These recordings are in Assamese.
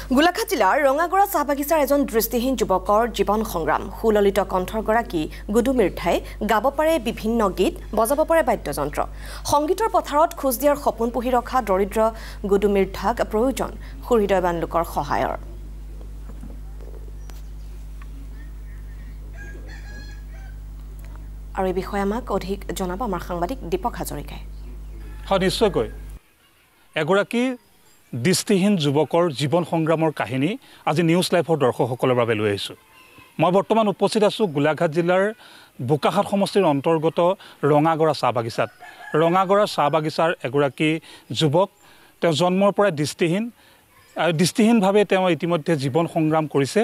গোলাঘাট জিলাৰ ৰঙাগড়া চাহ বাগিচাৰ এজন দৃষ্টিহীন যুৱকৰ জীৱন সংগ্ৰাম সুললিত কণ্ঠৰ গৰাকী গুডু মিৰ্ধাই গাব পাৰে বিভিন্ন গীত বজাব পাৰে বাদ্যযন্ত্ৰ সংগীতৰ পথাৰত খোজ দিয়াৰ সপোন পুহি ৰখা দৰিদ্ৰ গুডু মিৰ্ধাক প্ৰয়োজন সুহৃদয়বান লোকৰ সহায়ৰ আৰু এই বিষয়ে আমাক অধিক জনাব আমাৰ সাংবাদিক দীপক হাজৰিকাই হয় নিশ্চয়কৈ এগৰাকী দৃষ্টিহীন যুৱকৰ জীৱন সংগ্ৰামৰ কাহিনী আজি নিউজ লাইভৰ দৰ্শকসকলৰ বাবে লৈ আহিছোঁ মই বৰ্তমান উপস্থিত আছোঁ গোলাঘাট জিলাৰ বোকাখাট সমষ্টিৰ অন্তৰ্গত ৰঙাগড়া চাহ বাগিচাত ৰঙাগড়া চাহ বাগিচাৰ এগৰাকী যুৱক তেওঁ জন্মৰ পৰা দৃষ্টিহীন আৰু দৃষ্টিহীনভাৱে তেওঁ ইতিমধ্যে জীৱন সংগ্ৰাম কৰিছে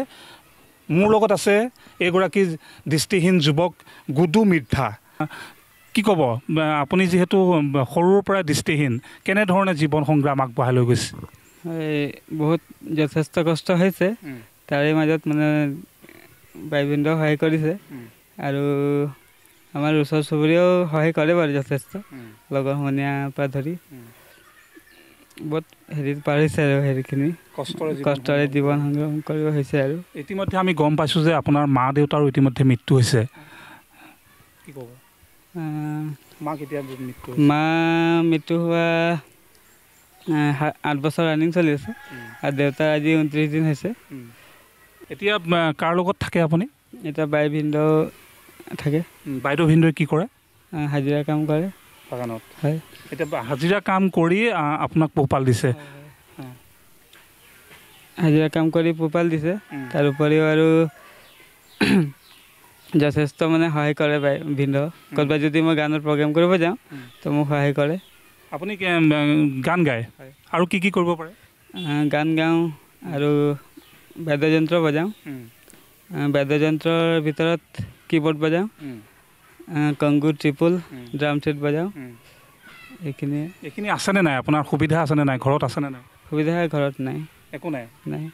মোৰ লগত আছে এগৰাকী দৃষ্টিহীন যুৱক গুডু মিৰ্ধা কি ক'ব আপুনি যেহেতু সৰুৰ পৰা দৃষ্টিহীন কেনে ধৰণে জীৱন সংগ্ৰাম আগবঢ়াই লৈ গৈছে বহুত যথেষ্ট কষ্ট হৈছে তাৰে মাজত মানে বাইবিন্দ সহায় কৰিছে আৰু আমাৰ ওচৰ চুবুৰীয়াও সহায় কৰে বাৰু যথেষ্ট লগৰ সমনীয়াৰ পৰা ধৰি বহুত হেৰিত পাৰিছে আৰু হেৰিখিনি কষ্টৰে জীৱন সংগ্ৰাম কৰিব হৈছে আৰু ইতিমধ্যে আমি গম পাইছোঁ যে আপোনাৰ মা দেউতাৰো ইতিমধ্যে মৃত্যু হৈছে কি ক'ব মা মৃত্যু হোৱা 8 বছৰ ৰানিং চলি আছে আৰু দেউতা আজি 29 দিন হৈছে এতিয়া কাৰ লগত থাকে আপুনি এতিয়া বাইবিন্দ থাকে বাইদেউ ভিন্দই কি কৰে হাজিৰা কাম কৰে বাগানত হয় এতিয়া হাজিৰা কাম কৰি আপোনাক পোহপাল দিছে হাজিৰা কাম কৰি পোহপাল দিছে তাৰ উপৰিও আৰু যথেষ্ট মানে সহায় কৰে ভিন্দ ক'ৰবাত যদি মই গানৰ প্ৰগ্ৰাম কৰিব যাওঁ তো মোক সহায় কৰে আপুনি গান গায় আৰু কি কৰিব পাৰে গান গাওঁ আৰু বাদ্যযন্ত্ৰ বজাওঁ বাদ্যযন্ত্ৰৰ ভিতৰত কীবৰ্ড বজাওঁ কংগু ট্ৰিপল ড্ৰাম ছেট বজাওঁ এইখিনি আছেনে নাই আপোনাৰ সুবিধা আছেনে নাই ঘৰত আছেনে নাই সুবিধা ঘৰত নাই একো নাই নাই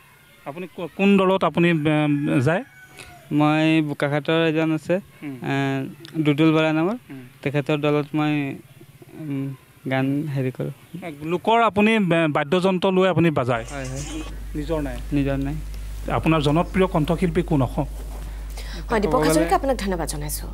আপুনি কোন দলত আপুনি যায় মই বোকাখাটৰ এজন আছে দুদুল বৰা নামৰ তেখেতৰ দলত মই গান হেৰি কৰোঁ লোকৰ আপুনি বাদ্যযন্ত্ৰ লৈ আপুনি বাজায় হয় হয় নিজৰ নাই আপোনাৰ জনপ্ৰিয় কণ্ঠশিল্পী কোন অসম হয় দীপক হাজৰিকা আপোনাক ধন্যবাদ জনাইছোঁ